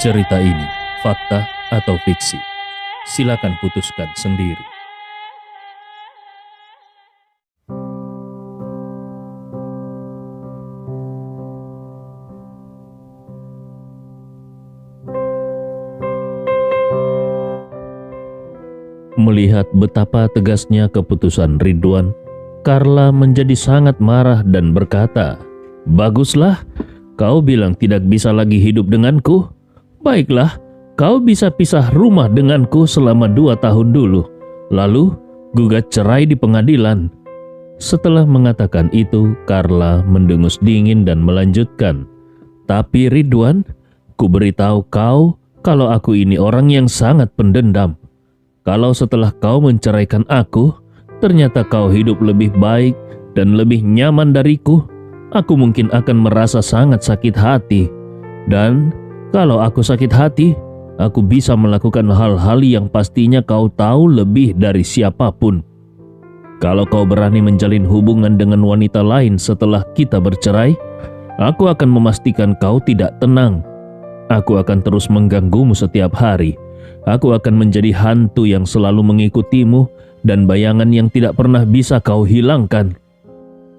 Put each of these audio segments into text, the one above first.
Cerita ini fakta atau fiksi? Silakan putuskan sendiri. Melihat betapa tegasnya keputusan Ridwan, Carla menjadi sangat marah dan berkata, "Baguslah, kau bilang tidak bisa lagi hidup denganku. Baiklah, kau bisa pisah rumah denganku selama 2 tahun dulu, lalu gugat cerai di pengadilan." Setelah mengatakan itu, Carla mendengus dingin dan melanjutkan, "Tapi Ridwan, ku beritahu kau kalau aku ini orang yang sangat pendendam. Kalau setelah kau menceraikan aku, ternyata kau hidup lebih baik dan lebih nyaman dariku, aku mungkin akan merasa sangat sakit hati. Dan kalau aku sakit hati, aku bisa melakukan hal-hal yang pastinya kau tahu lebih dari siapapun. Kalau kau berani menjalin hubungan dengan wanita lain setelah kita bercerai, aku akan memastikan kau tidak tenang. Aku akan terus mengganggumu setiap hari. Aku akan menjadi hantu yang selalu mengikutimu dan bayangan yang tidak pernah bisa kau hilangkan."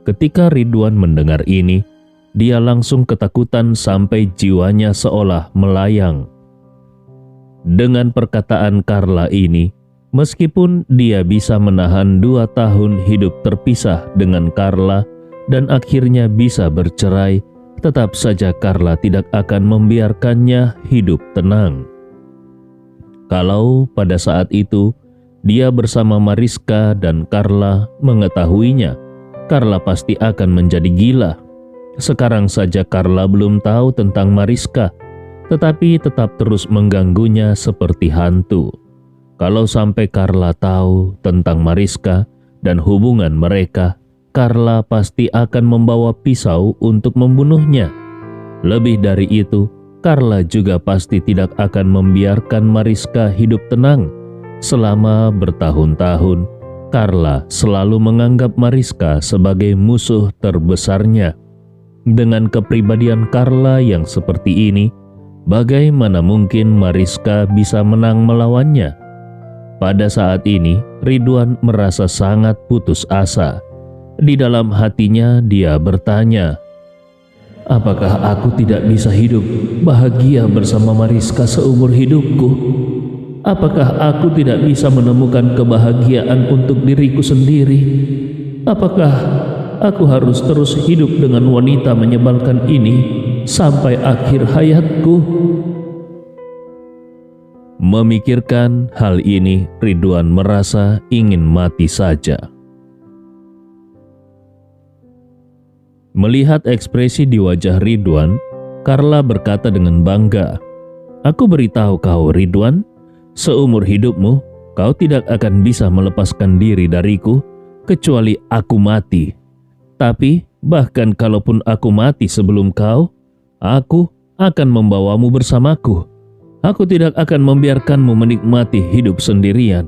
Ketika Ridwan mendengar ini, dia langsung ketakutan sampai jiwanya seolah melayang. Dengan perkataan Carla ini, meskipun dia bisa menahan 2 tahun hidup terpisah dengan Carla dan akhirnya bisa bercerai, tetap saja Carla tidak akan membiarkannya hidup tenang. Kalau pada saat itu dia bersama Mariska dan Carla mengetahuinya, Carla pasti akan menjadi gila. Sekarang saja Carla belum tahu tentang Mariska, tetapi tetap terus mengganggunya seperti hantu. Kalau sampai Carla tahu tentang Mariska dan hubungan mereka, Carla pasti akan membawa pisau untuk membunuhnya. Lebih dari itu, Carla juga pasti tidak akan membiarkan Mariska hidup tenang. Selama bertahun-tahun, Carla selalu menganggap Mariska sebagai musuh terbesarnya. Dengan kepribadian Carla yang seperti ini, bagaimana mungkin Mariska bisa menang melawannya? Pada saat ini, Ridwan merasa sangat putus asa. Di dalam hatinya dia bertanya, "Apakah aku tidak bisa hidup bahagia bersama Mariska seumur hidupku? Apakah aku tidak bisa menemukan kebahagiaan untuk diriku sendiri? Apakah aku harus terus hidup dengan wanita menyebalkan ini sampai akhir hayatku?" Memikirkan hal ini, Ridwan merasa ingin mati saja. Melihat ekspresi di wajah Ridwan, Carla berkata dengan bangga, "Aku beritahu kau Ridwan, seumur hidupmu kau tidak akan bisa melepaskan diri dariku kecuali aku mati. Tapi bahkan kalaupun aku mati sebelum kau, aku akan membawamu bersamaku. Aku tidak akan membiarkanmu menikmati hidup sendirian."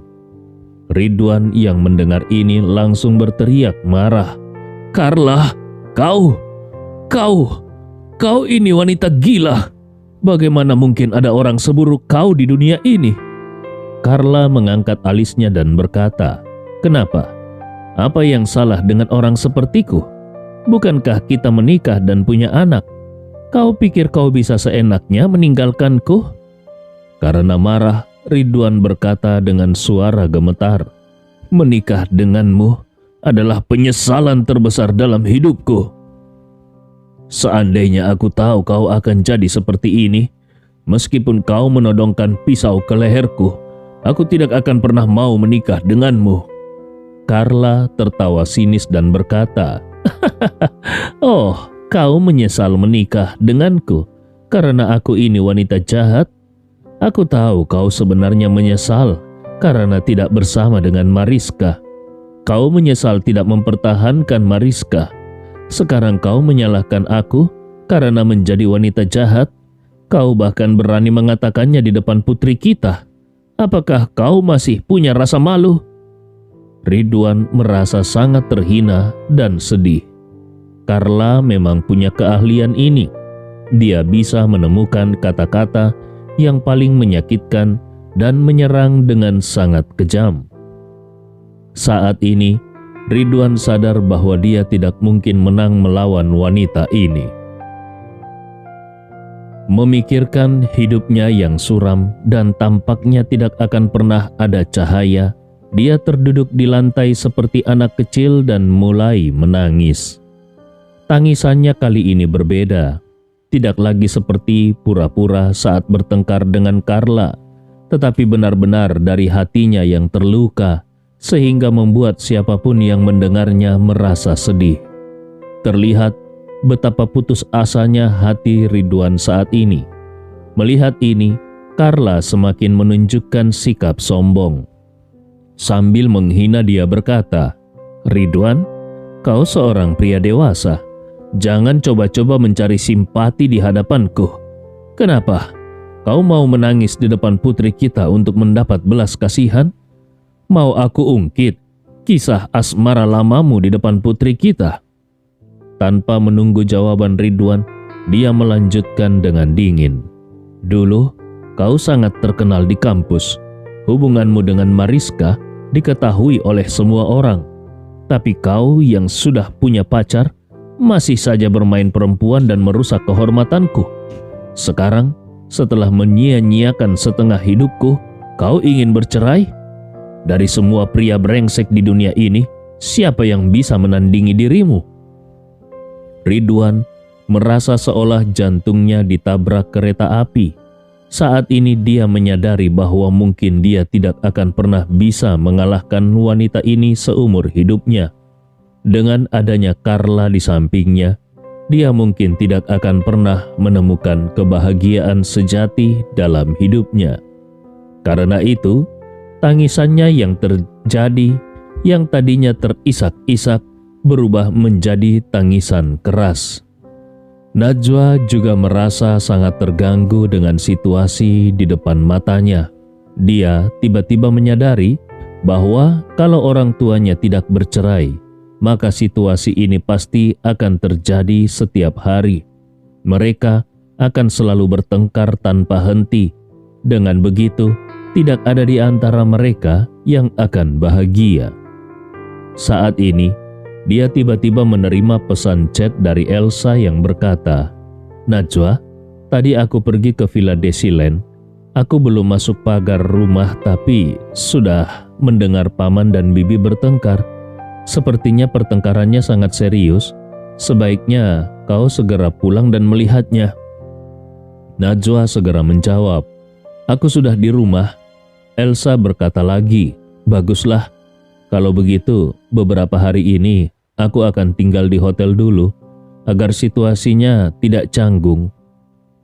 Ridwan yang mendengar ini langsung berteriak marah, "Carla! Kau ini wanita gila. Bagaimana mungkin ada orang seburuk kau di dunia ini?" Carla mengangkat alisnya dan berkata, "Kenapa? Apa yang salah dengan orang sepertiku? Bukankah kita menikah dan punya anak? Kau pikir kau bisa seenaknya meninggalkanku?" Karena marah, Ridwan berkata dengan suara gemetar, "Menikah denganmu adalah penyesalan terbesar dalam hidupku. Seandainya aku tahu kau akan jadi seperti ini, meskipun kau menodongkan pisau ke leherku, aku tidak akan pernah mau menikah denganmu." Carla tertawa sinis dan berkata, "Oh, kau menyesal menikah denganku karena aku ini wanita jahat? Aku tahu kau sebenarnya menyesal karena tidak bersama dengan Mariska. Kau menyesal tidak mempertahankan Mariska. Sekarang kau menyalahkan aku karena menjadi wanita jahat. Kau bahkan berani mengatakannya di depan putri kita. Apakah kau masih punya rasa malu?" Ridwan merasa sangat terhina dan sedih. Carla memang punya keahlian ini. Dia bisa menemukan kata-kata yang paling menyakitkan dan menyerang dengan sangat kejam. Saat ini, Ridwan sadar bahwa dia tidak mungkin menang melawan wanita ini. Memikirkan hidupnya yang suram dan tampaknya tidak akan pernah ada cahaya, dia terduduk di lantai seperti anak kecil dan mulai menangis. Tangisannya kali ini berbeda, tidak lagi seperti pura-pura saat bertengkar dengan Carla, tetapi benar-benar dari hatinya yang terluka, sehingga membuat siapapun yang mendengarnya merasa sedih. Terlihat betapa putus asanya hati Ridwan saat ini. Melihat ini, Carla semakin menunjukkan sikap sombong. Sambil menghina dia berkata, "Ridwan, kau seorang pria dewasa. Jangan coba-coba mencari simpati di hadapanku. Kenapa? Kau mau menangis di depan putri kita untuk mendapat belas kasihan? Mau aku ungkit kisah asmara lamamu di depan putri kita?" Tanpa menunggu jawaban Ridwan, dia melanjutkan dengan dingin. "Dulu, kau sangat terkenal di kampus. Hubunganmu dengan Mariska diketahui oleh semua orang. Tapi kau yang sudah punya pacar, masih saja bermain perempuan dan merusak kehormatanku. Sekarang, setelah menyia-nyiakan setengah hidupku, kau ingin bercerai? Dari semua pria brengsek di dunia ini, siapa yang bisa menandingi dirimu?" Ridwan merasa seolah jantungnya ditabrak kereta api. Saat ini dia menyadari bahwa mungkin dia tidak akan pernah bisa mengalahkan wanita ini seumur hidupnya. Dengan adanya Carla di sampingnya, dia mungkin tidak akan pernah menemukan kebahagiaan sejati dalam hidupnya. Karena itu, tangisannya yang terjadi, yang tadinya terisak-isak, berubah menjadi tangisan keras. Najwa juga merasa sangat terganggu dengan situasi di depan matanya. Dia tiba-tiba menyadari bahwa kalau orang tuanya tidak bercerai, maka situasi ini pasti akan terjadi setiap hari. Mereka akan selalu bertengkar tanpa henti. Dengan begitu, tidak ada di antara mereka yang akan bahagia. Saat ini, dia tiba-tiba menerima pesan chat dari Elsa yang berkata, "Najwa, tadi aku pergi ke Villa Desilen. Aku belum masuk pagar rumah tapi sudah mendengar paman dan bibi bertengkar. Sepertinya pertengkarannya sangat serius. Sebaiknya kau segera pulang dan melihatnya." Najwa segera menjawab, "Aku sudah di rumah." Elsa berkata lagi, "Baguslah. Kalau begitu, beberapa hari ini aku akan tinggal di hotel dulu, agar situasinya tidak canggung."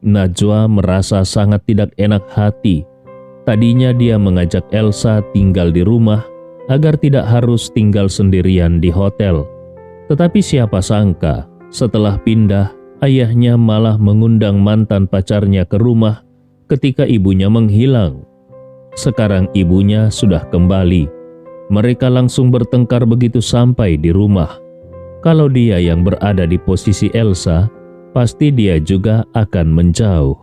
Najwa merasa sangat tidak enak hati. Tadinya dia mengajak Elsa tinggal di rumah, agar tidak harus tinggal sendirian di hotel. Tetapi siapa sangka, setelah pindah, ayahnya malah mengundang mantan pacarnya ke rumah ketika ibunya menghilang. Sekarang ibunya sudah kembali. Mereka langsung bertengkar begitu sampai di rumah. Kalau dia yang berada di posisi Elsa, pasti dia juga akan menjauh.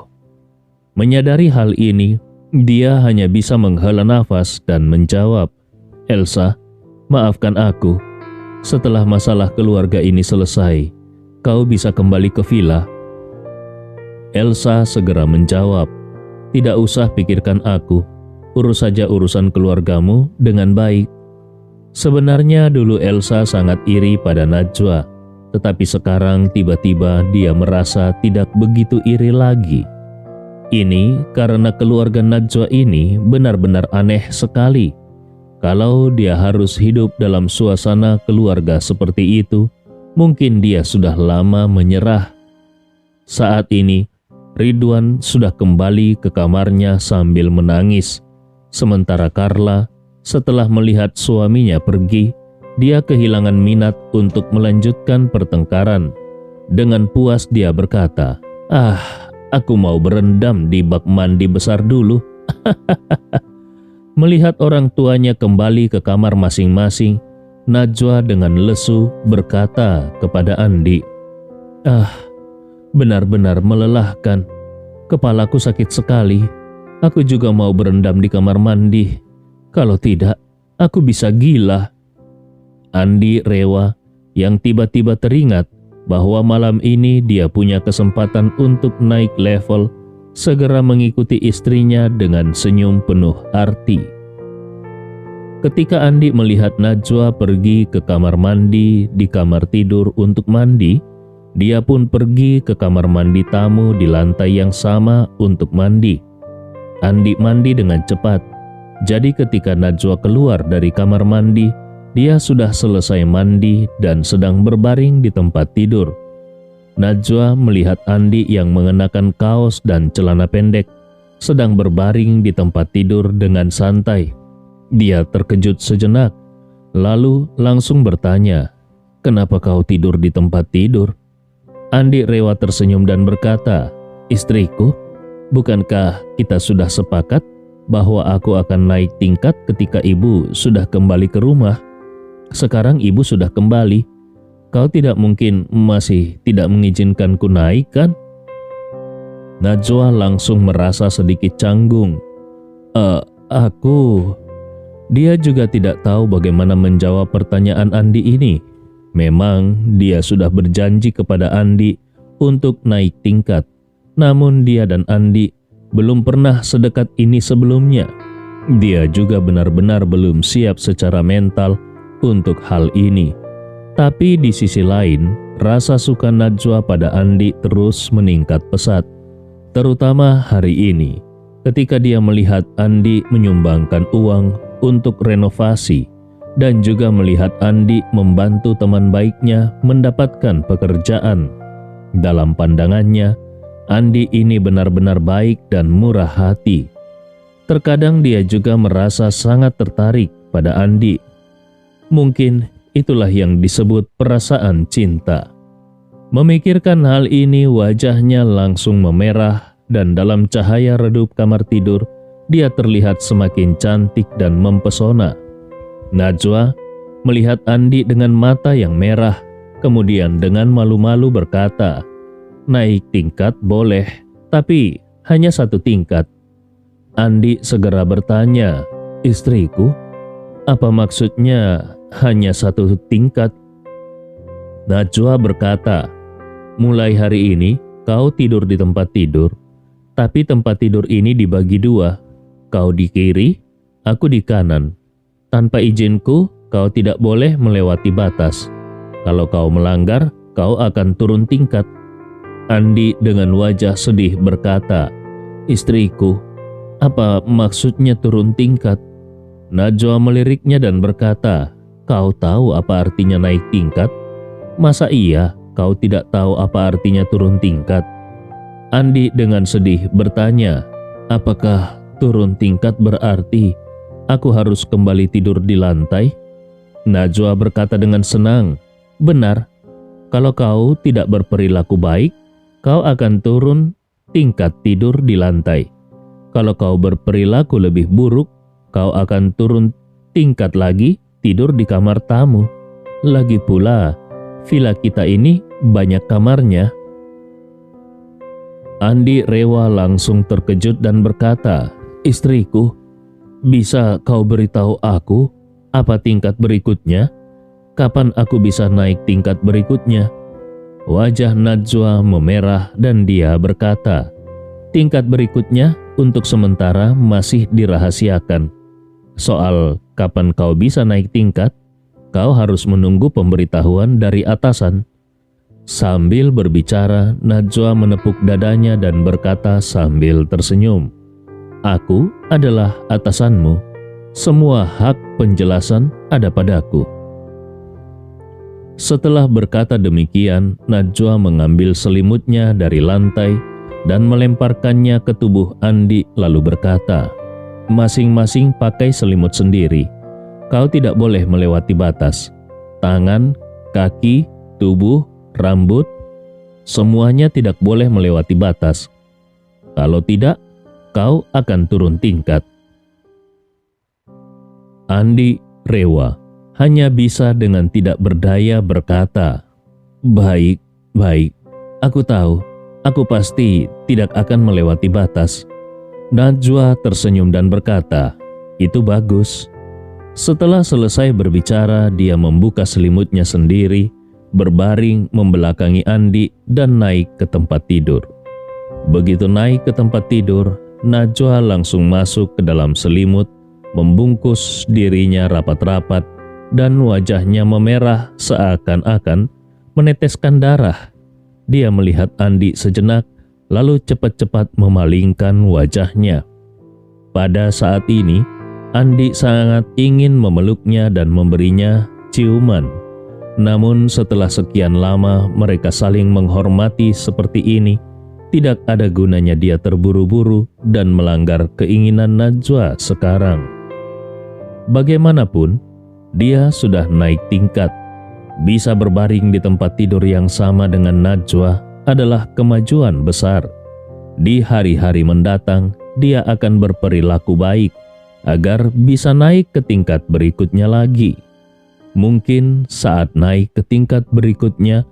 Menyadari hal ini, dia hanya bisa menghela nafas dan menjawab, "Elsa, maafkan aku. Setelah masalah keluarga ini selesai, kau bisa kembali ke villa." Elsa segera menjawab, "Tidak usah pikirkan aku. Urus saja urusan keluargamu dengan baik." Sebenarnya dulu Elsa sangat iri pada Najwa, tetapi sekarang tiba-tiba dia merasa tidak begitu iri lagi. Ini karena keluarga Najwa ini benar-benar aneh sekali. Kalau dia harus hidup dalam suasana keluarga seperti itu, mungkin dia sudah lama menyerah. Saat ini, Ridwan sudah kembali ke kamarnya sambil menangis. Sementara Carla, setelah melihat suaminya pergi, dia kehilangan minat untuk melanjutkan pertengkaran. Dengan puas dia berkata, aku mau berendam di bak mandi besar dulu." Melihat orang tuanya kembali ke kamar masing-masing, Najwa dengan lesu berkata kepada Andi, "Benar-benar melelahkan. Kepalaku sakit sekali. Aku juga mau berendam di kamar mandi. Kalau tidak, aku bisa gila. Andi Rewa yang tiba-tiba teringat bahwa malam ini dia punya kesempatan untuk naik level, segera mengikuti istrinya dengan senyum penuh arti. Ketika Andi melihat Najwa pergi ke kamar mandi di kamar tidur untuk mandi, dia pun pergi ke kamar mandi tamu di lantai yang sama untuk mandi. Andi mandi dengan cepat, jadi ketika Najwa keluar dari kamar mandi, dia sudah selesai mandi dan sedang berbaring di tempat tidur. Najwa melihat Andi yang mengenakan kaos dan celana pendek, sedang berbaring di tempat tidur dengan santai. Dia terkejut sejenak, lalu langsung bertanya, "Kenapa kau tidur di tempat tidur?" Andi Rewa tersenyum dan berkata, "Istriku, bukankah kita sudah sepakat bahwa aku akan naik tingkat ketika ibu sudah kembali ke rumah? Sekarang ibu sudah kembali. Kau tidak mungkin masih tidak mengizinkanku naik, kan?" Najwa langsung merasa sedikit canggung. Aku..." Dia juga tidak tahu bagaimana menjawab pertanyaan Andi ini. Memang dia sudah berjanji kepada Andi untuk naik tingkat. Namun dia dan Andi belum pernah sedekat ini sebelumnya. Dia juga benar-benar belum siap secara mental untuk hal ini. Tapi di sisi lain, rasa suka Najwa pada Andi terus meningkat pesat. Terutama hari ini, ketika dia melihat Andi menyumbangkan uang untuk renovasi dan juga melihat Andi membantu teman baiknya mendapatkan pekerjaan. Dalam pandangannya, Andi ini benar-benar baik dan murah hati. Terkadang dia juga merasa sangat tertarik pada Andi. Mungkin itulah yang disebut perasaan cinta. Memikirkan hal ini, wajahnya langsung memerah dan dalam cahaya redup kamar tidur, dia terlihat semakin cantik dan mempesona. Najwa melihat Andi dengan mata yang merah, kemudian dengan malu-malu berkata, "Naik tingkat boleh, tapi hanya 1 tingkat." Andi segera bertanya, "Istriku, apa maksudnya hanya 1 tingkat?" Najwa berkata, "Mulai hari ini kau tidur di tempat tidur, tapi tempat tidur ini dibagi 2. Kau di kiri, aku di kanan. Tanpa izinku, kau tidak boleh melewati batas. Kalau kau melanggar, kau akan turun tingkat." Andi dengan wajah sedih berkata, "Istriku, apa maksudnya turun tingkat?" Najwa meliriknya dan berkata, "Kau tahu apa artinya naik tingkat? Masa iya kau tidak tahu apa artinya turun tingkat?" Andi dengan sedih bertanya, "Apakah turun tingkat berarti aku harus kembali tidur di lantai?" Najwa berkata dengan senang, "Benar, kalau kau tidak berperilaku baik, kau akan turun tingkat tidur di lantai. Kalau kau berperilaku lebih buruk, kau akan turun tingkat lagi tidur di kamar tamu. Lagi pula, villa kita ini banyak kamarnya." Andi Rewa langsung terkejut dan berkata, "Istriku, bisa kau beritahu aku apa tingkat berikutnya? Kapan aku bisa naik tingkat berikutnya?" Wajah Najwa memerah dan dia berkata, "Tingkat berikutnya untuk sementara masih dirahasiakan. Soal kapan kau bisa naik tingkat, kau harus menunggu pemberitahuan dari atasan." Sambil berbicara, Najwa menepuk dadanya dan berkata sambil tersenyum, "Aku adalah atasanmu. Semua hak penjelasan ada padaku." Setelah berkata demikian, Najwa mengambil selimutnya dari lantai dan melemparkannya ke tubuh Andi lalu berkata, "Masing-masing pakai selimut sendiri. Kau tidak boleh melewati batas. Tangan, kaki, tubuh, rambut, semuanya tidak boleh melewati batas. Kalau tidak, kau akan turun tingkat." Andi Rewa hanya bisa dengan tidak berdaya berkata, "Baik, baik. Aku tahu, aku pasti tidak akan melewati batas." Najwa tersenyum dan berkata, "Itu bagus." Setelah selesai berbicara, dia membuka selimutnya sendiri, berbaring membelakangi Andi dan naik ke tempat tidur. Begitu naik ke tempat tidur, Najwa langsung masuk ke dalam selimut, membungkus dirinya rapat-rapat, dan wajahnya memerah seakan-akan meneteskan darah. Dia melihat Andi sejenak, lalu cepat-cepat memalingkan wajahnya. Pada saat ini, Andi sangat ingin memeluknya dan memberinya ciuman. Namun setelah sekian lama mereka saling menghormati seperti ini, tidak ada gunanya dia terburu-buru dan melanggar keinginan Najwa sekarang. Bagaimanapun, dia sudah naik tingkat. Bisa berbaring di tempat tidur yang sama dengan Najwa adalah kemajuan besar. Di hari-hari mendatang, dia akan berperilaku baik agar bisa naik ke tingkat berikutnya lagi. Mungkin saat naik ke tingkat berikutnya,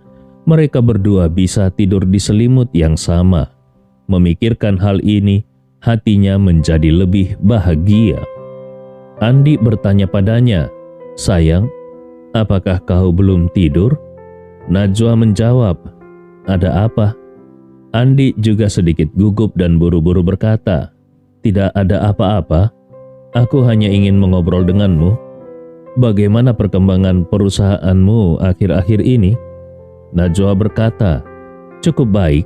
mereka berdua bisa tidur di selimut yang sama. Memikirkan hal ini, hatinya menjadi lebih bahagia. Andi bertanya padanya, "Sayang, apakah kau belum tidur?" Najwa menjawab, "Ada apa?" Andi juga sedikit gugup dan buru-buru berkata, "Tidak ada apa-apa. Aku hanya ingin mengobrol denganmu. Bagaimana perkembangan perusahaanmu akhir-akhir ini?" Najwa berkata, "Cukup baik.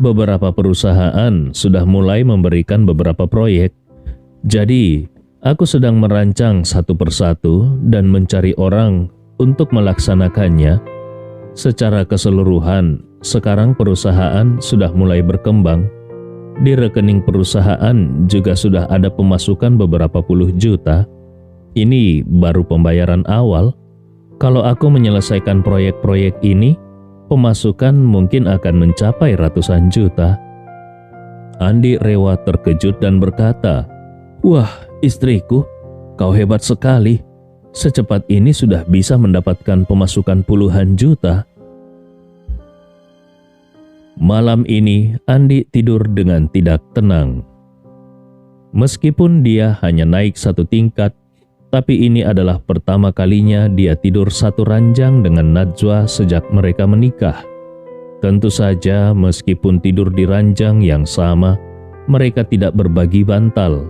Beberapa perusahaan sudah mulai memberikan beberapa proyek. Jadi, aku sedang merancang satu persatu dan mencari orang untuk melaksanakannya. Secara keseluruhan, sekarang perusahaan sudah mulai berkembang. Di rekening perusahaan juga sudah ada pemasukan beberapa puluh juta. Ini baru pembayaran awal. Kalau aku menyelesaikan proyek-proyek ini, pemasukan mungkin akan mencapai ratusan juta." Andi rewel terkejut dan berkata, "Wah, istriku, kau hebat sekali. Secepat ini sudah bisa mendapatkan pemasukan puluhan juta." Malam ini, Andi tidur dengan tidak tenang. Meskipun dia hanya naik satu tingkat, tapi ini adalah pertama kalinya dia tidur satu ranjang dengan Najwa sejak mereka menikah. Tentu saja meskipun tidur di ranjang yang sama, mereka tidak berbagi bantal.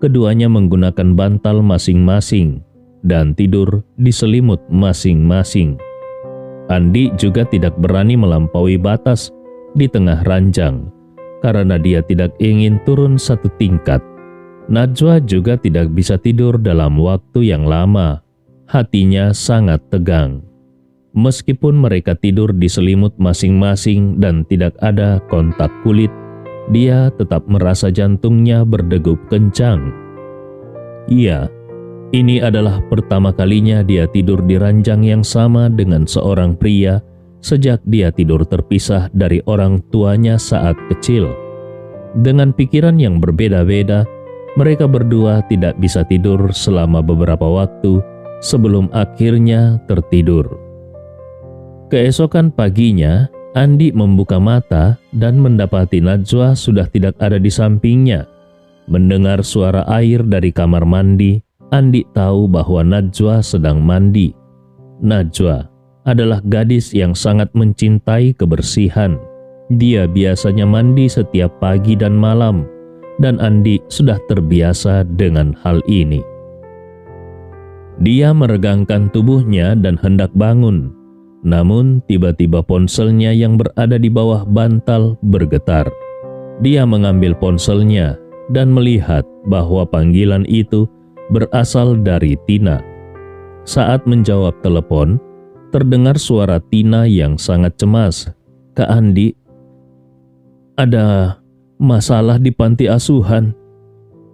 Keduanya menggunakan bantal masing-masing dan tidur di selimut masing-masing. Andi juga tidak berani melampaui batas di tengah ranjang karena dia tidak ingin turun satu tingkat. Najwa juga tidak bisa tidur dalam waktu yang lama. Hatinya sangat tegang. Meskipun mereka tidur di selimut masing-masing dan tidak ada kontak kulit, dia tetap merasa jantungnya berdegup kencang. Iya, ini adalah pertama kalinya dia tidur di ranjang yang sama dengan seorang pria sejak dia tidur terpisah dari orang tuanya saat kecil. Dengan pikiran yang berbeda-beda, mereka berdua tidak bisa tidur selama beberapa waktu sebelum akhirnya tertidur. Keesokan paginya, Andi membuka mata dan mendapati Najwa sudah tidak ada di sampingnya. Mendengar suara air dari kamar mandi, Andi tahu bahwa Najwa sedang mandi. Najwa adalah gadis yang sangat mencintai kebersihan. Dia biasanya mandi setiap pagi dan malam, dan Andi sudah terbiasa dengan hal ini. Dia meregangkan tubuhnya dan hendak bangun, namun tiba-tiba ponselnya yang berada di bawah bantal bergetar. Dia mengambil ponselnya dan melihat bahwa panggilan itu berasal dari Tina. Saat menjawab telepon, terdengar suara Tina yang sangat cemas. "Kak Andi, ada masalah di panti asuhan."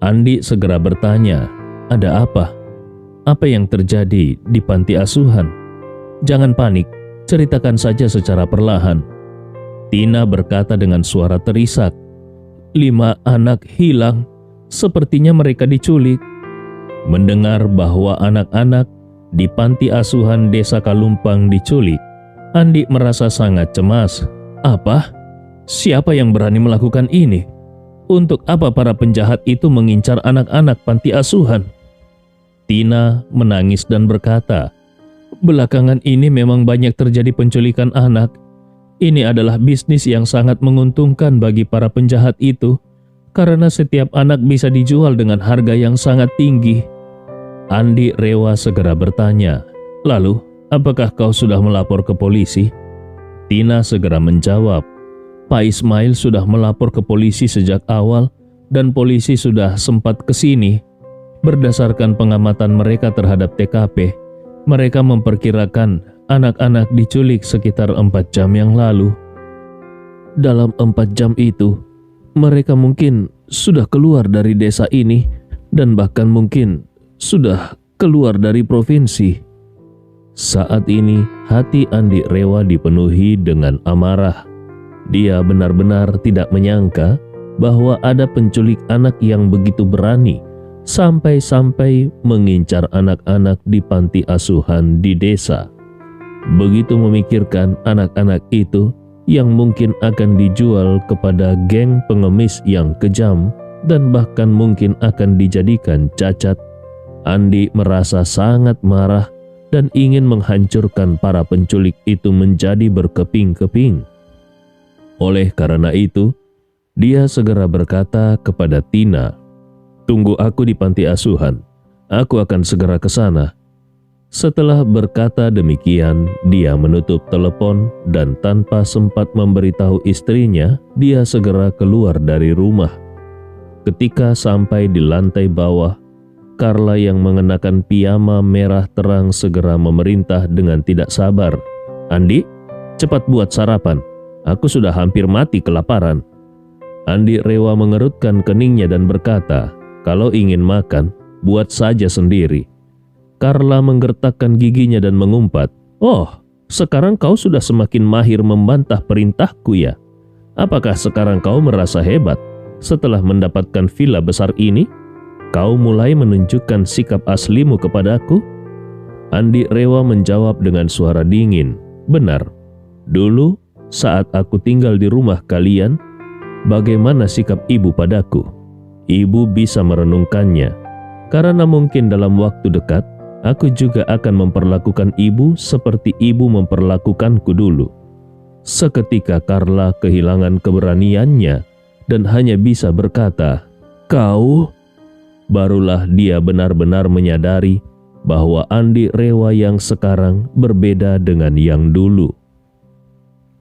Andi segera bertanya, "Ada apa? Apa yang terjadi di panti asuhan?" "Jangan panik, ceritakan saja secara perlahan." Tina berkata dengan suara terisak, 5 anak hilang, sepertinya mereka diculik." Mendengar bahwa anak-anak di panti asuhan Desa Kalumpang diculik, Andi merasa sangat cemas. "Apa? Siapa yang berani melakukan ini?" Untuk apa para penjahat itu mengincar anak-anak panti asuhan? Tina menangis dan berkata, belakangan ini memang banyak terjadi penculikan anak. Ini adalah bisnis yang sangat menguntungkan bagi para penjahat itu, karena setiap anak bisa dijual dengan harga yang sangat tinggi. Andi Rewa segera bertanya, lalu apakah kau sudah melapor ke polisi? Tina segera menjawab, Pak Ismail sudah melapor ke polisi sejak awal dan polisi sudah sempat ke sini. Berdasarkan pengamatan mereka terhadap TKP, mereka memperkirakan anak-anak diculik sekitar 4 jam yang lalu. Dalam 4 jam itu, mereka mungkin sudah keluar dari desa ini dan bahkan mungkin sudah keluar dari provinsi. Saat ini hati Andi Rewa dipenuhi dengan amarah. Dia benar-benar tidak menyangka bahwa ada penculik anak yang begitu berani sampai-sampai mengincar anak-anak di panti asuhan di desa. Begitu memikirkan anak-anak itu yang mungkin akan dijual kepada geng pengemis yang kejam dan bahkan mungkin akan dijadikan cacat, Andi merasa sangat marah dan ingin menghancurkan para penculik itu menjadi berkeping-keping. Oleh karena itu, dia segera berkata kepada Tina, "Tunggu aku di panti asuhan, aku akan segera ke sana." Setelah berkata demikian, dia menutup telepon dan tanpa sempat memberitahu istrinya, dia segera keluar dari rumah. Ketika sampai di lantai bawah, Carla yang mengenakan piyama merah terang segera memerintah dengan tidak sabar, "Andi, cepat buat sarapan. Aku sudah hampir mati kelaparan." Andi Rewa mengerutkan keningnya dan berkata, "Kalau ingin makan, buat saja sendiri." Carla menggertakkan giginya dan mengumpat, "Oh, sekarang kau sudah semakin mahir membantah perintahku ya? Apakah sekarang kau merasa hebat setelah mendapatkan villa besar ini? Kau mulai menunjukkan sikap aslimu kepadaku?" Andi Rewa menjawab dengan suara dingin, "Benar, dulu saat aku tinggal di rumah kalian, bagaimana sikap ibu padaku? Ibu bisa merenungkannya, karena mungkin dalam waktu dekat, aku juga akan memperlakukan ibu seperti ibu memperlakukanku dulu." Seketika Carla kehilangan keberaniannya dan hanya bisa berkata, "Kau?" Barulah dia benar-benar menyadari bahwa Andi Rewa yang sekarang berbeda dengan yang dulu.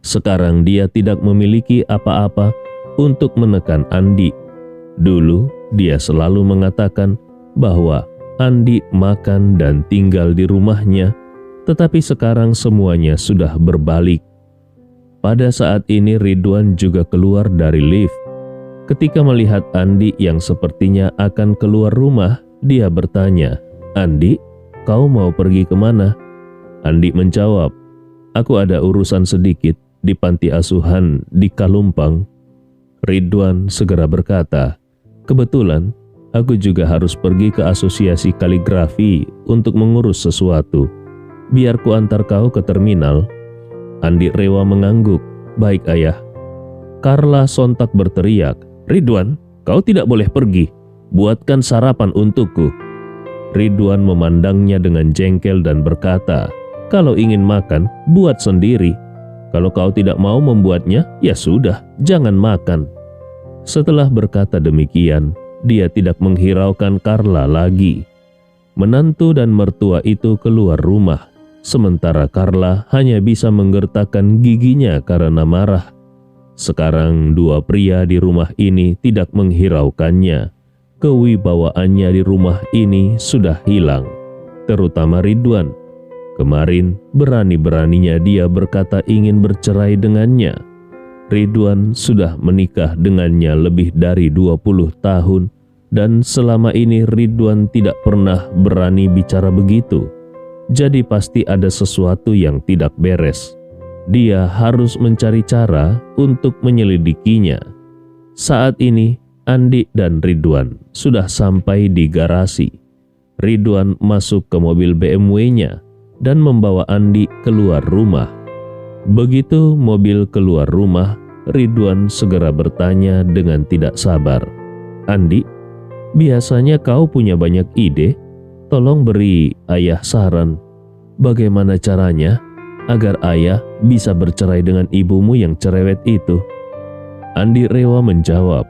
Sekarang dia tidak memiliki apa-apa untuk menekan Andi. Dulu dia selalu mengatakan bahwa Andi makan dan tinggal di rumahnya, tetapi sekarang semuanya sudah berbalik. Pada saat ini Ridwan juga keluar dari lift. Ketika melihat Andi yang sepertinya akan keluar rumah, dia bertanya, "Andi, kau mau pergi kemana?" Andi menjawab, "Aku ada urusan sedikit di panti asuhan di Kalumpang." Ridwan segera berkata, "Kebetulan aku juga harus pergi ke asosiasi kaligrafi untuk mengurus sesuatu. Biar ku antar kau ke terminal." Andi Rewa mengangguk, "Baik ayah." Carla sontak berteriak, "Ridwan, kau tidak boleh pergi. Buatkan sarapan untukku." Ridwan memandangnya dengan jengkel dan berkata, "Kalau ingin makan, buat sendiri. Kalau kau tidak mau membuatnya, ya sudah, jangan makan." Setelah berkata demikian, dia tidak menghiraukan Carla lagi. Menantu dan mertua itu keluar rumah, sementara Carla hanya bisa menggertakkan giginya karena marah. Sekarang dua pria di rumah ini tidak menghiraukannya. Kewibawaannya di rumah ini sudah hilang, terutama Ridwan. Kemarin berani-beraninya dia berkata ingin bercerai dengannya. Ridwan sudah menikah dengannya lebih dari 20 tahun dan selama ini Ridwan tidak pernah berani bicara begitu. Jadi pasti ada sesuatu yang tidak beres. Dia harus mencari cara untuk menyelidikinya. Saat ini Andi dan Ridwan sudah sampai di garasi. Ridwan masuk ke mobil BMW-nya dan membawa Andi keluar rumah. Begitu mobil keluar rumah, Ridwan segera bertanya dengan tidak sabar. "Andi, biasanya kau punya banyak ide. Tolong beri ayah saran. Bagaimana caranya agar ayah bisa bercerai dengan ibumu yang cerewet itu?" Andi Rewa menjawab,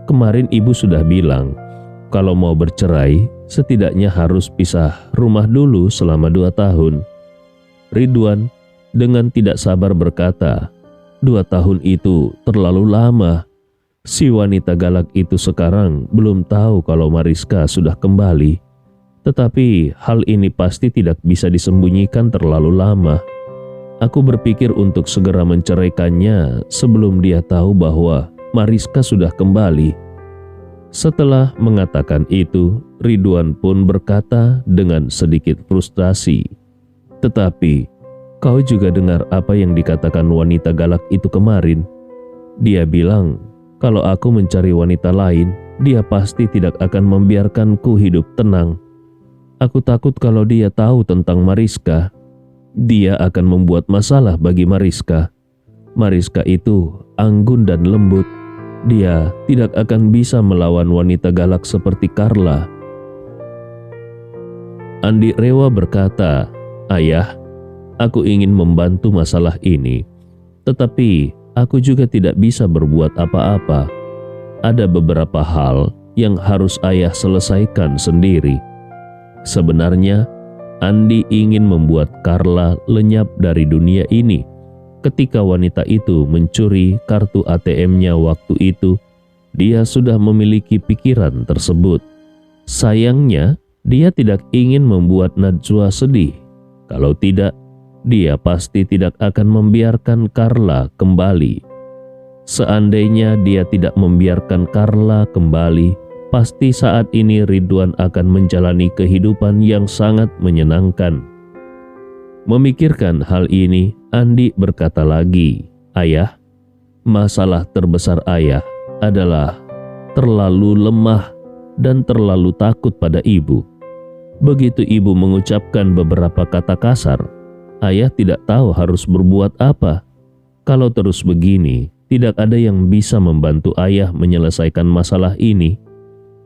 "Kemarin ibu sudah bilang, kalau mau bercerai setidaknya harus pisah rumah dulu selama 2 tahun. Ridwan dengan tidak sabar berkata, 2 tahun itu terlalu lama. Si wanita galak itu sekarang belum tahu kalau Mariska sudah kembali. Tetapi hal ini pasti tidak bisa disembunyikan terlalu lama. Aku berpikir untuk segera menceraikannya sebelum dia tahu bahwa Mariska sudah kembali." Setelah mengatakan itu, Ridwan pun berkata dengan sedikit frustasi, "Tetapi kau juga dengar apa yang dikatakan wanita galak itu kemarin. Dia bilang, kalau aku mencari wanita lain, dia pasti tidak akan membiarkanku hidup tenang. Aku takut kalau dia tahu tentang Mariska, dia akan membuat masalah bagi Mariska. Mariska itu anggun dan lembut. Dia tidak akan bisa melawan wanita galak seperti Carla." Andi Rewa berkata, "Ayah, aku ingin membantu masalah ini, tetapi aku juga tidak bisa berbuat apa-apa. Ada beberapa hal yang harus ayah selesaikan sendiri." Sebenarnya, Andi ingin membuat Carla lenyap dari dunia ini. Ketika wanita itu mencuri kartu ATM-nya waktu itu, dia sudah memiliki pikiran tersebut. Sayangnya, dia tidak ingin membuat Najwa sedih. Kalau tidak, dia pasti tidak akan membiarkan Carla kembali. Seandainya dia tidak membiarkan Carla kembali, pasti saat ini Ridwan akan menjalani kehidupan yang sangat menyenangkan. Memikirkan hal ini, Andi berkata lagi, "Ayah, masalah terbesar ayah adalah terlalu lemah dan terlalu takut pada ibu. Begitu ibu mengucapkan beberapa kata kasar, ayah tidak tahu harus berbuat apa. Kalau terus begini, tidak ada yang bisa membantu ayah menyelesaikan masalah ini.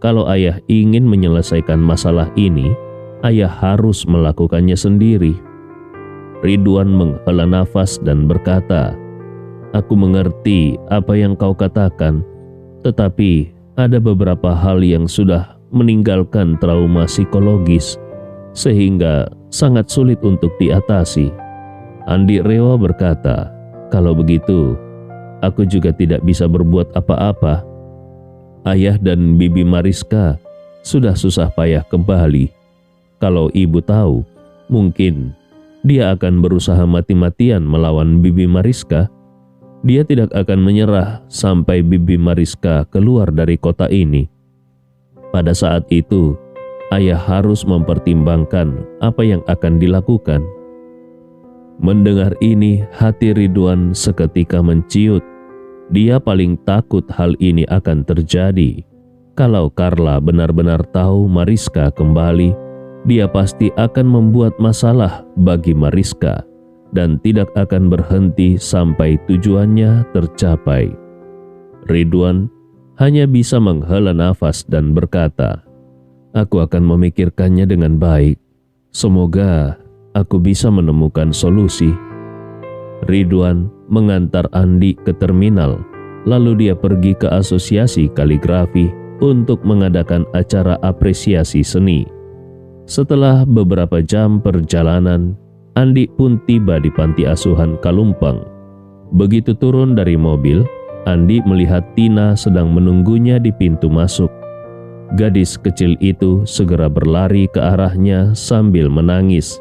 Kalau ayah ingin menyelesaikan masalah ini, ayah harus melakukannya sendiri." Ridwan menghela nafas dan berkata, "Aku mengerti apa yang kau katakan, tetapi ada beberapa hal yang sudah meninggalkan trauma psikologis, sehingga sangat sulit untuk diatasi." Andi Rewa berkata, "Kalau begitu, aku juga tidak bisa berbuat apa-apa. Ayah dan Bibi Mariska sudah susah payah kembali. Kalau ibu tahu, mungkin dia akan berusaha mati-matian melawan Bibi Mariska. Dia tidak akan menyerah sampai Bibi Mariska keluar dari kota ini. Pada saat itu, ayah harus mempertimbangkan apa yang akan dilakukan." Mendengar ini, hati Ridwan seketika menciut. Dia paling takut hal ini akan terjadi. Kalau Carla benar-benar tahu Mariska kembali, dia pasti akan membuat masalah bagi Mariska dan tidak akan berhenti sampai tujuannya tercapai. Ridwan hanya bisa menghela nafas dan berkata, "Aku akan memikirkannya dengan baik. Semoga aku bisa menemukan solusi." Ridwan mengantar Andi ke terminal, lalu dia pergi ke asosiasi kaligrafi untuk mengadakan acara apresiasi seni. Setelah beberapa jam perjalanan, Andi pun tiba di panti asuhan Kalumpang. Begitu turun dari mobil, Andi melihat Tina sedang menunggunya di pintu masuk. Gadis kecil itu segera berlari ke arahnya sambil menangis.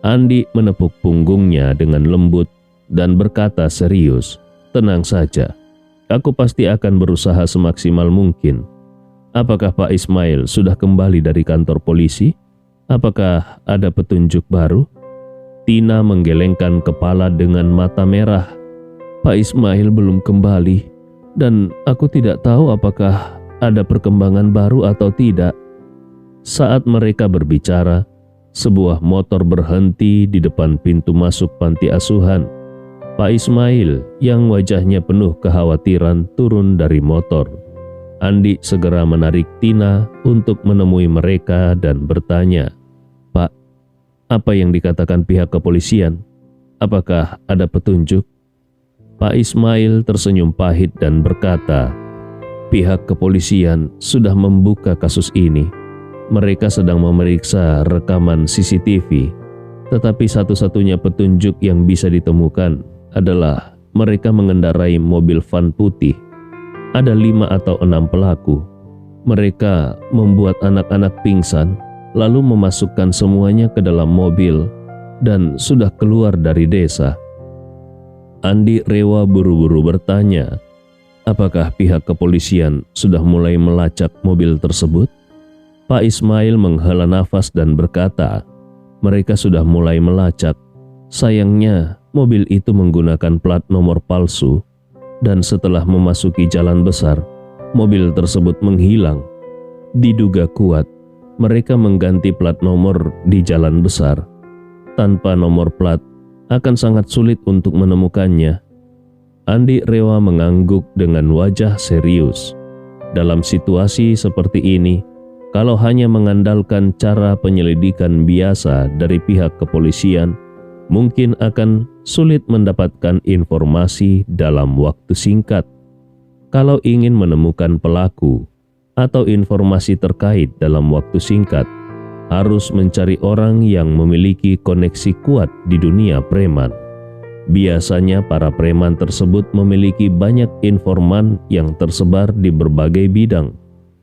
Andi menepuk punggungnya dengan lembut dan berkata serius, "Tenang saja, aku pasti akan berusaha semaksimal mungkin. Apakah Pak Ismail sudah kembali dari kantor polisi? Apakah ada petunjuk baru?" Tina menggelengkan kepala dengan mata merah. "Pak Ismail belum kembali, dan aku tidak tahu apakah ada perkembangan baru atau tidak." Saat mereka berbicara, sebuah motor berhenti di depan pintu masuk panti asuhan. Pak Ismail yang wajahnya penuh kekhawatiran turun dari motor. Andi segera menarik Tina untuk menemui mereka dan bertanya, "Pak, apa yang dikatakan pihak kepolisian? Apakah ada petunjuk?" Pak Ismail tersenyum pahit dan berkata, "Pihak kepolisian sudah membuka kasus ini. Mereka sedang memeriksa rekaman CCTV, tetapi satu-satunya petunjuk yang bisa ditemukan adalah mereka mengendarai mobil van putih. Ada 5 atau 6 pelaku. Mereka membuat anak-anak pingsan, lalu memasukkan semuanya ke dalam mobil dan sudah keluar dari desa." Andi Rewa buru-buru bertanya, "Apakah pihak kepolisian sudah mulai melacak mobil tersebut?" Pak Ismail menghela nafas dan berkata, "Mereka sudah mulai melacak. Sayangnya mobil itu menggunakan plat nomor palsu, dan setelah memasuki jalan besar, mobil tersebut menghilang. Diduga kuat, mereka mengganti plat nomor di jalan besar. Tanpa nomor plat, akan sangat sulit untuk menemukannya." Andi Rewa mengangguk dengan wajah serius. Dalam situasi seperti ini, kalau hanya mengandalkan cara penyelidikan biasa dari pihak kepolisian, mungkin akan sulit mendapatkan informasi dalam waktu singkat. Kalau ingin menemukan pelaku atau informasi terkait dalam waktu singkat, harus mencari orang yang memiliki koneksi kuat di dunia preman. Biasanya para preman tersebut memiliki banyak informan yang tersebar di berbagai bidang,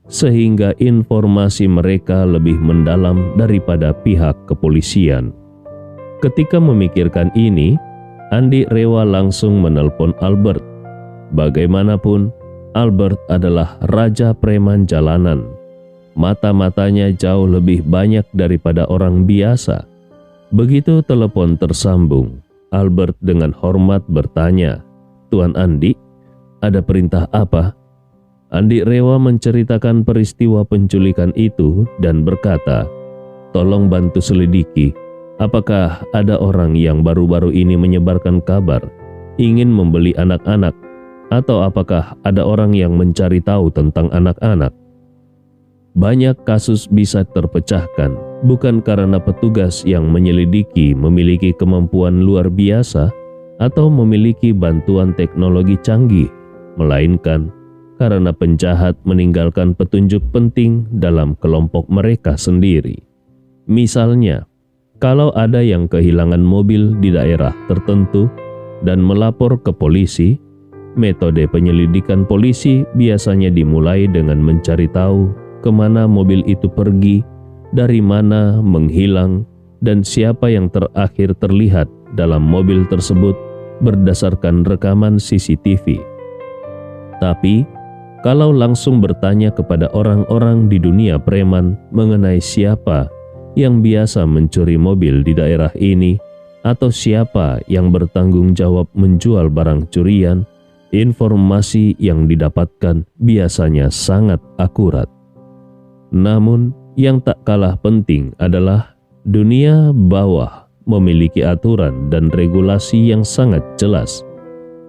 sehingga informasi mereka lebih mendalam daripada pihak kepolisian. Ketika memikirkan ini, Andi Rewa langsung menelpon Albert. Bagaimanapun, Albert adalah raja preman jalanan. Mata-matanya jauh lebih banyak daripada orang biasa. Begitu telepon tersambung, Albert dengan hormat bertanya, "Tuan Andi, ada perintah apa?" Andi Rewa menceritakan peristiwa penculikan itu dan berkata, "Tolong bantu selidiki, apakah ada orang yang baru-baru ini menyebarkan kabar ingin membeli anak-anak, atau apakah ada orang yang mencari tahu tentang anak-anak?" Banyak kasus bisa terpecahkan bukan karena petugas yang menyelidiki memiliki kemampuan luar biasa atau memiliki bantuan teknologi canggih, melainkan karena penjahat meninggalkan petunjuk penting dalam kelompok mereka sendiri. Misalnya, kalau ada yang kehilangan mobil di daerah tertentu dan melapor ke polisi, metode penyelidikan polisi biasanya dimulai dengan mencari tahu kemana mobil itu pergi, dari mana menghilang, dan siapa yang terakhir terlihat dalam mobil tersebut berdasarkan rekaman CCTV. Tapi, kalau langsung bertanya kepada orang-orang di dunia preman mengenai siapa yang biasa mencuri mobil di daerah ini, atau siapa yang bertanggung jawab menjual barang curian, informasi yang didapatkan biasanya sangat akurat. Namun, yang tak kalah penting adalah dunia bawah memiliki aturan dan regulasi yang sangat jelas,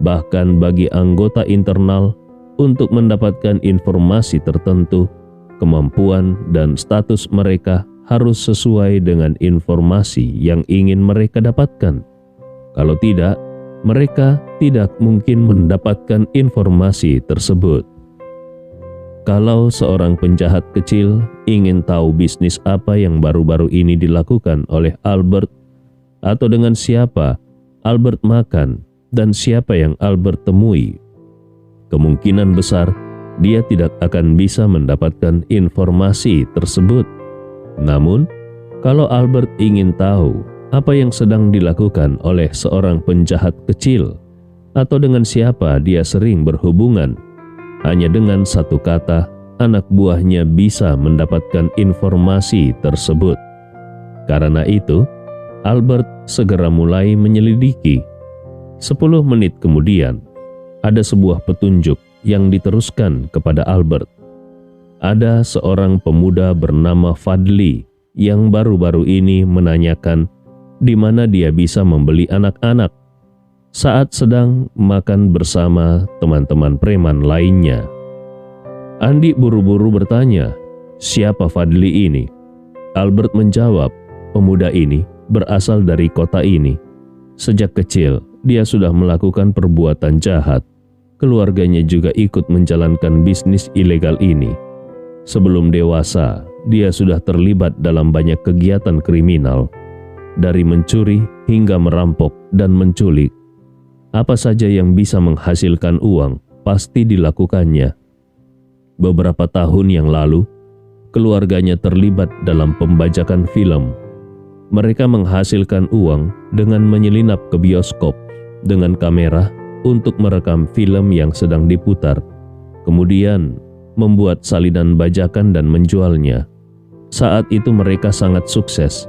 bahkan bagi anggota internal untuk mendapatkan informasi tertentu, kemampuan dan status mereka harus sesuai dengan informasi yang ingin mereka dapatkan. Kalau tidak, mereka tidak mungkin mendapatkan informasi tersebut. Kalau seorang penjahat kecil ingin tahu bisnis apa yang baru-baru ini dilakukan oleh Albert, atau dengan siapa Albert makan dan siapa yang Albert temui, kemungkinan besar dia tidak akan bisa mendapatkan informasi tersebut. Namun, kalau Albert ingin tahu apa yang sedang dilakukan oleh seorang penjahat kecil, atau dengan siapa dia sering berhubungan, hanya dengan satu kata, anak buahnya bisa mendapatkan informasi tersebut. Karena itu, Albert segera mulai menyelidiki. 10 menit kemudian, ada sebuah petunjuk yang diteruskan kepada Albert. Ada seorang pemuda bernama Fadli yang baru-baru ini menanyakan di mana dia bisa membeli anak-anak. saat sedang makan bersama teman-teman preman lainnya. Andi buru-buru bertanya, "Siapa Fadli ini?" Albert menjawab, "Pemuda ini berasal dari kota ini. Sejak kecil, dia sudah melakukan perbuatan jahat. Keluarganya juga ikut menjalankan bisnis ilegal ini. Sebelum dewasa, dia sudah terlibat dalam banyak kegiatan kriminal, dari mencuri hingga merampok dan menculik. Apa saja yang bisa menghasilkan uang, pasti dilakukannya. Beberapa tahun yang lalu, keluarganya terlibat dalam pembajakan film. Mereka menghasilkan uang dengan menyelinap ke bioskop dengan kamera untuk merekam film yang sedang diputar, kemudian membuat salinan bajakan dan menjualnya. Saat itu mereka sangat sukses,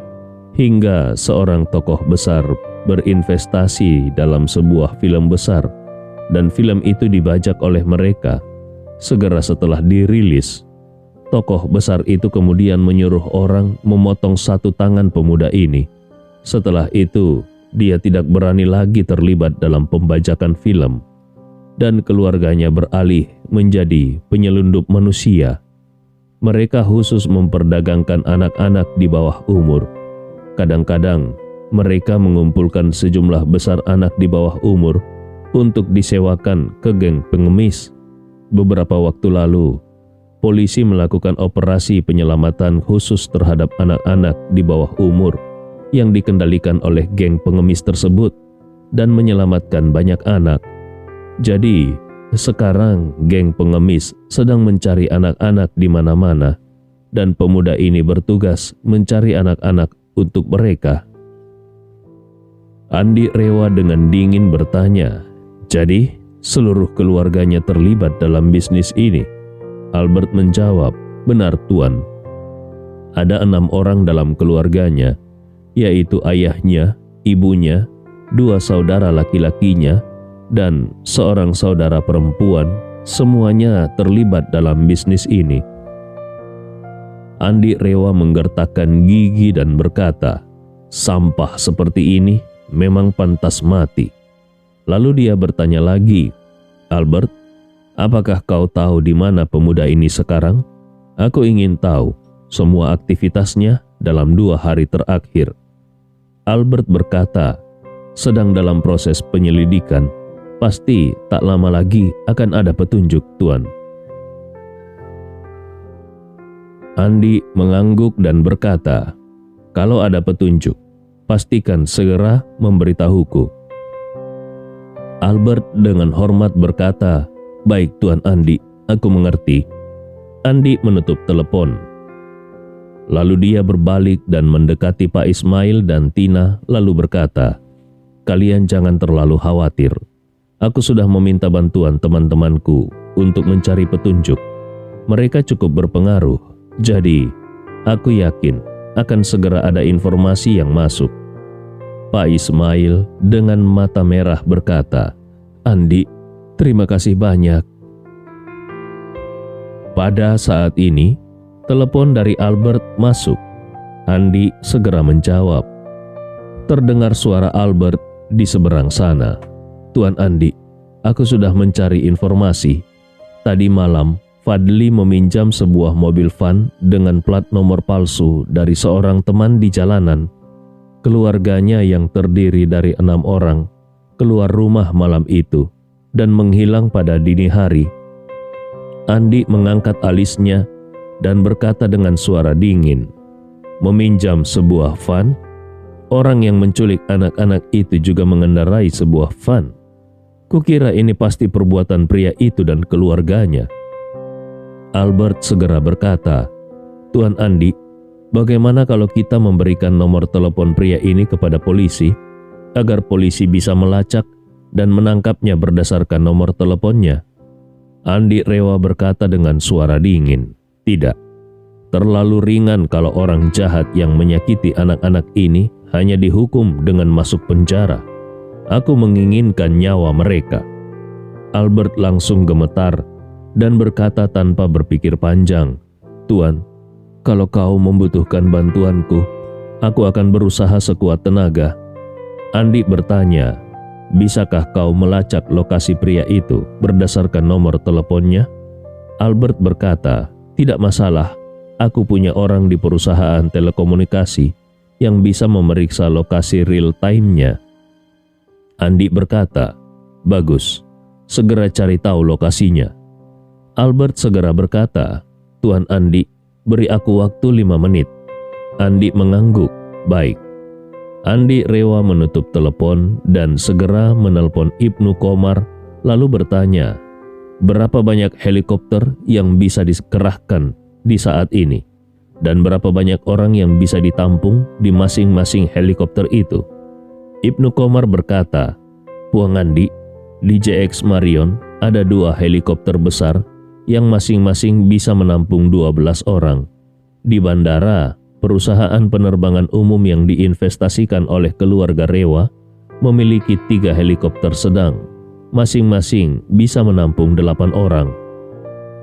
hingga seorang tokoh besar berinvestasi dalam sebuah film besar, dan film itu dibajak oleh mereka. Segera setelah dirilis, tokoh besar itu kemudian menyuruh orang memotong satu tangan pemuda ini. Setelah itu, dia tidak berani lagi terlibat dalam pembajakan film, dan keluarganya beralih menjadi penyelundup manusia. Mereka khusus memperdagangkan anak-anak di bawah umur. Kadang-kadang, mereka mengumpulkan sejumlah besar anak di bawah umur untuk disewakan ke geng pengemis. Beberapa waktu lalu, polisi melakukan operasi penyelamatan khusus terhadap anak-anak di bawah umur yang dikendalikan oleh geng pengemis tersebut dan menyelamatkan banyak anak. Jadi, sekarang geng pengemis sedang mencari anak-anak di mana-mana, dan pemuda ini bertugas mencari anak-anak untuk mereka. Andi Rewa dengan dingin bertanya, "Jadi, seluruh keluarganya terlibat dalam bisnis ini?" Albert menjawab, "Benar, Tuan. Ada 6 orang dalam keluarganya, yaitu ayahnya, ibunya, 2 saudara laki-lakinya, dan seorang saudara perempuan. Semuanya terlibat dalam bisnis ini." Andi Rewa menggertakkan gigi dan berkata, "Sampah seperti ini memang pantas mati." Lalu dia bertanya lagi, "Albert, apakah kau tahu di mana pemuda ini sekarang? Aku ingin tahu semua aktivitasnya dalam 2 hari terakhir." Albert berkata, "Sedang dalam proses penyelidikan. Pasti tak lama lagi akan ada petunjuk, Tuan." Andi mengangguk dan berkata, "Kalau ada petunjuk, pastikan segera memberitahuku." Albert dengan hormat berkata, "Baik Tuan Andi, aku mengerti." Andi menutup telepon. Lalu dia berbalik dan mendekati Pak Ismail dan Tina lalu berkata, "Kalian jangan terlalu khawatir. Aku sudah meminta bantuan teman-temanku untuk mencari petunjuk. Mereka cukup berpengaruh, jadi aku yakin akan segera ada informasi yang masuk." Pak Ismail dengan mata merah berkata, "Andi, terima kasih banyak." Pada saat ini, telepon dari Albert masuk. Andi segera menjawab. Terdengar suara Albert di seberang sana. "Tuan Andi, aku sudah mencari informasi. Tadi malam, Fadli meminjam sebuah mobil van dengan plat nomor palsu dari seorang teman di jalanan. Keluarganya yang terdiri dari 6 orang keluar rumah malam itu dan menghilang pada dini hari." Andi mengangkat alisnya dan berkata dengan suara dingin, "Meminjam sebuah van? Orang yang menculik anak-anak itu juga mengendarai sebuah van. Kukira ini pasti perbuatan pria itu dan keluarganya." Albert segera berkata, "Tuan Andi, bagaimana kalau kita memberikan nomor telepon pria ini kepada polisi, agar polisi bisa melacak dan menangkapnya berdasarkan nomor teleponnya?" Andi Rewa berkata dengan suara dingin, "Tidak. Terlalu ringan kalau orang jahat yang menyakiti anak-anak ini hanya dihukum dengan masuk penjara. Aku menginginkan nyawa mereka." Albert langsung gemetar dan berkata tanpa berpikir panjang, "Tuan, kalau kau membutuhkan bantuanku, aku akan berusaha sekuat tenaga." Andi bertanya, Bisakah kau melacak lokasi pria itu berdasarkan nomor teleponnya? Albert berkata, tidak masalah, aku punya orang di perusahaan telekomunikasi yang bisa memeriksa lokasi real time-nya. Andi berkata, bagus, segera cari tahu lokasinya. Albert segera berkata, Tuan Andi, beri aku waktu 5 menit. Andi mengangguk, baik. Andi rela menutup telepon dan segera menelpon Ibnu Qomar lalu bertanya, berapa banyak helikopter yang bisa dikerahkan di saat ini? Dan berapa banyak orang yang bisa ditampung di masing-masing helikopter itu? Ibnu Qomar berkata, Puang Andi, di JX Marion ada 2 helikopter besar yang masing-masing bisa menampung 12 orang. Di bandara, perusahaan penerbangan umum yang diinvestasikan oleh keluarga Rewa memiliki 3 helikopter sedang, masing-masing bisa menampung 8 orang.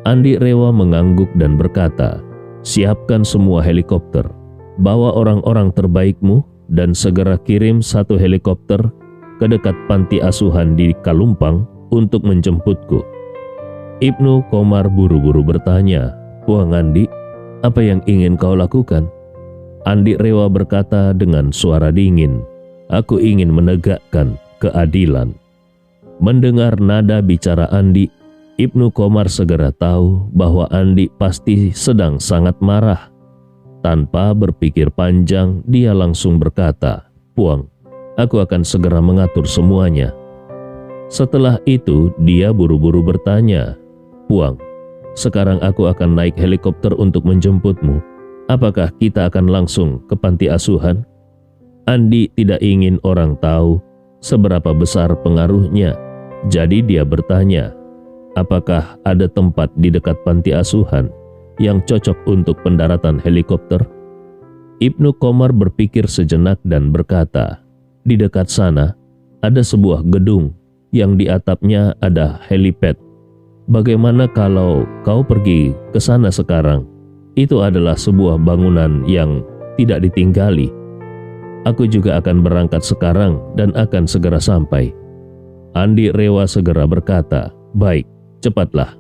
Andi Rewa mengangguk dan berkata, siapkan semua helikopter, bawa orang-orang terbaikmu dan segera kirim 1 helikopter ke dekat panti asuhan di Kalumpang untuk menjemputku. Ibnu Qomar buru-buru bertanya, Puang Andi, apa yang ingin kau lakukan? Andi Rewa berkata dengan suara dingin, aku ingin menegakkan keadilan. Mendengar nada bicara Andi, Ibnu Qomar segera tahu bahwa Andi pasti sedang sangat marah. Tanpa berpikir panjang, dia langsung berkata, Puang, aku akan segera mengatur semuanya. Setelah itu, dia buru-buru bertanya, Puang, sekarang aku akan naik helikopter untuk menjemputmu. Apakah kita akan langsung ke panti asuhan? Andi tidak ingin orang tahu seberapa besar pengaruhnya. Jadi dia bertanya, apakah ada tempat di dekat panti asuhan yang cocok untuk pendaratan helikopter? Ibnu Qomar berpikir sejenak dan berkata, di dekat sana ada sebuah gedung yang di atapnya ada helipad. Bagaimana kalau kau pergi ke sana sekarang? Itu adalah sebuah bangunan yang tidak ditinggali. Aku juga akan berangkat sekarang dan akan segera sampai. Andi Rewa segera berkata, baik, cepatlah.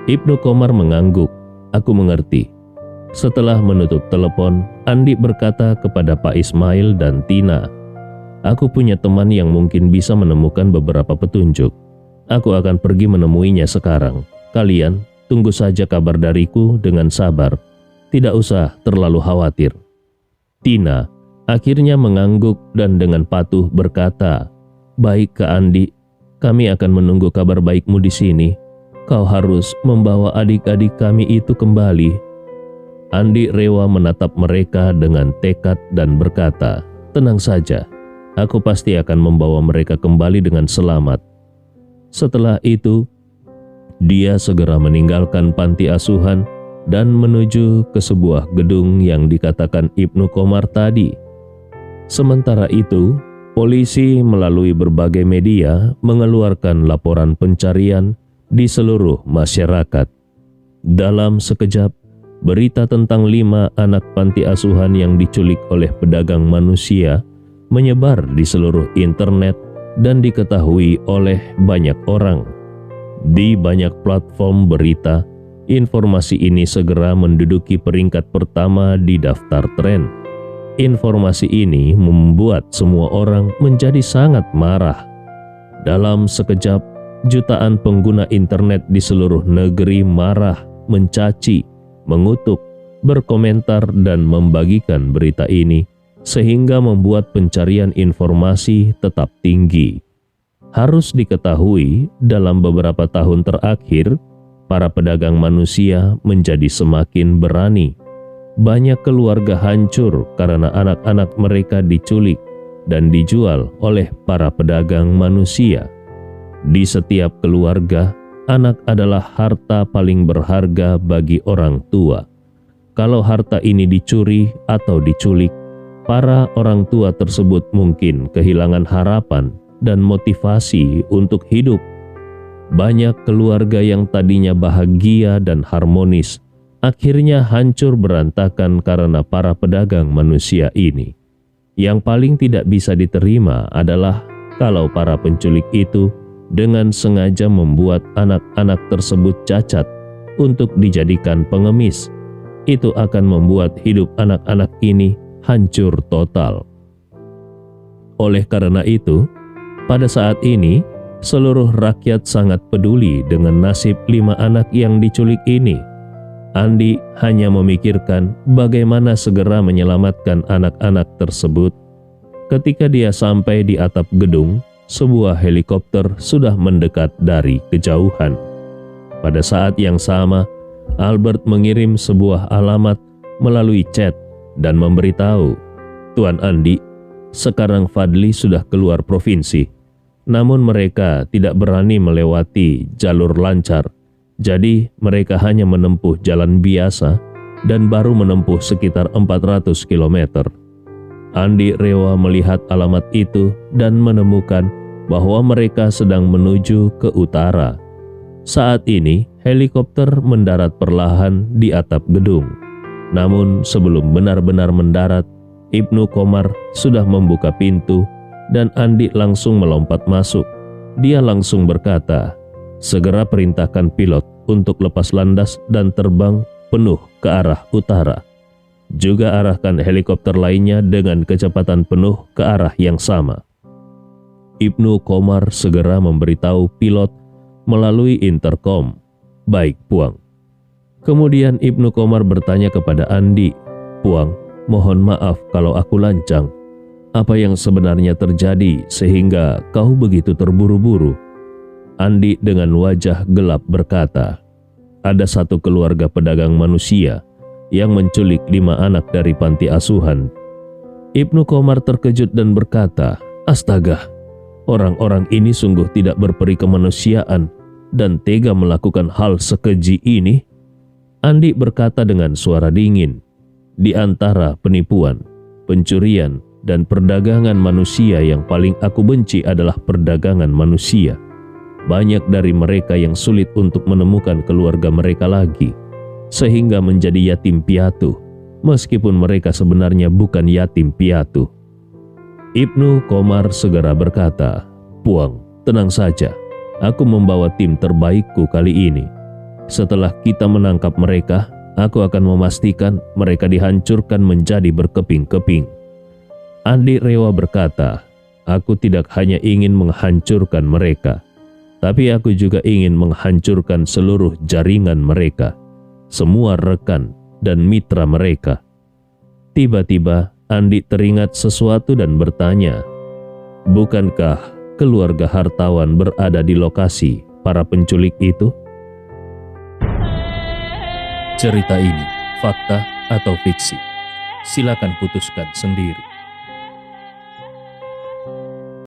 Ibnu Qomar mengangguk, aku mengerti. Setelah menutup telepon, Andi berkata kepada Pak Ismail dan Tina, aku punya teman yang mungkin bisa menemukan beberapa petunjuk. Aku akan pergi menemuinya sekarang. Kalian tunggu saja kabar dariku dengan sabar. Tidak usah terlalu khawatir. Tina akhirnya mengangguk dan dengan patuh berkata, baik Kak Andi, kami akan menunggu kabar baikmu di sini. Kau harus membawa adik-adik kami itu kembali. Andi Rewa menatap mereka dengan tekad dan berkata, tenang saja, aku pasti akan membawa mereka kembali dengan selamat. Setelah itu, dia segera meninggalkan panti asuhan dan menuju ke sebuah gedung yang dikatakan Ibnu Qomar tadi. Sementara itu, polisi melalui berbagai media mengeluarkan laporan pencarian di seluruh masyarakat. Dalam sekejap, berita tentang 5 anak panti asuhan yang diculik oleh pedagang manusia menyebar di seluruh internet dan diketahui oleh banyak orang. Di banyak platform berita, informasi ini segera menduduki peringkat pertama di daftar tren. Informasi ini membuat semua orang menjadi sangat marah. Dalam sekejap, jutaan pengguna internet di seluruh negeri marah, mencaci, mengutuk, berkomentar dan membagikan berita ini, sehingga membuat pencarian informasi tetap tinggi. Harus diketahui, dalam beberapa tahun terakhir, para pedagang manusia menjadi semakin berani. Banyak keluarga hancur karena anak-anak mereka diculik dan dijual oleh para pedagang manusia. Di setiap keluarga, anak adalah harta paling berharga bagi orang tua. Kalau harta ini dicuri atau diculik, para orang tua tersebut mungkin kehilangan harapan dan motivasi untuk hidup. Banyak keluarga yang tadinya bahagia dan harmonis akhirnya hancur berantakan karena para pedagang manusia ini. Yang paling tidak bisa diterima adalah kalau para penculik itu dengan sengaja membuat anak-anak tersebut cacat untuk dijadikan pengemis. Itu akan membuat hidup anak-anak ini hancur total. Oleh karena itu, pada saat ini, seluruh rakyat sangat peduli dengan nasib 5 anak yang diculik ini. Andi hanya memikirkan bagaimana segera menyelamatkan anak-anak tersebut. Ketika dia sampai di atap gedung, sebuah helikopter sudah mendekat dari kejauhan. Pada saat yang sama, Albert mengirim sebuah alamat melalui chat dan memberitahu, "Tuan Andi, sekarang Fadli sudah keluar provinsi. Namun mereka tidak berani melewati jalur lancar. Jadi mereka hanya menempuh jalan biasa dan baru menempuh sekitar 400 km. Andi rela melihat alamat itu dan menemukan bahwa mereka sedang menuju ke utara. Saat ini, helikopter mendarat perlahan di atap gedung. Namun sebelum benar-benar mendarat, Ibnu Komar sudah membuka pintu dan Andi langsung melompat masuk. Dia langsung berkata, "Segera perintahkan pilot untuk lepas landas dan terbang penuh ke arah utara. Juga arahkan helikopter lainnya dengan kecepatan penuh ke arah yang sama." Ibnu Komar segera memberitahu pilot melalui intercom, "Baik, Puang." Kemudian Ibnu Komar bertanya kepada Andi, "Puang, mohon maaf kalau aku lancang. Apa yang sebenarnya terjadi sehingga kau begitu terburu-buru?" Andi dengan wajah gelap berkata, "Ada satu keluarga pedagang manusia yang menculik 5 anak dari panti asuhan." Ibnu Komar terkejut dan berkata, "Astaga, orang-orang ini sungguh tidak berperi kemanusiaan dan tega melakukan hal sekeji ini." Andi berkata dengan suara dingin, "Di antara penipuan, pencurian, dan perdagangan manusia yang paling aku benci adalah perdagangan manusia. Banyak dari mereka yang sulit untuk menemukan keluarga mereka lagi, sehingga menjadi yatim piatu, meskipun mereka sebenarnya bukan yatim piatu." Ibnu Komar segera berkata, "Puang, tenang saja. Aku membawa tim terbaikku kali ini. Setelah kita menangkap mereka, aku akan memastikan mereka dihancurkan menjadi berkeping-keping." Andi Rewa berkata, "Aku tidak hanya ingin menghancurkan mereka, tapi aku juga ingin menghancurkan seluruh jaringan mereka, semua rekan dan mitra mereka." Tiba-tiba Andi teringat sesuatu dan bertanya, "Bukankah keluarga hartawan berada di lokasi para penculik itu?" Cerita ini fakta atau fiksi? Silakan putuskan sendiri.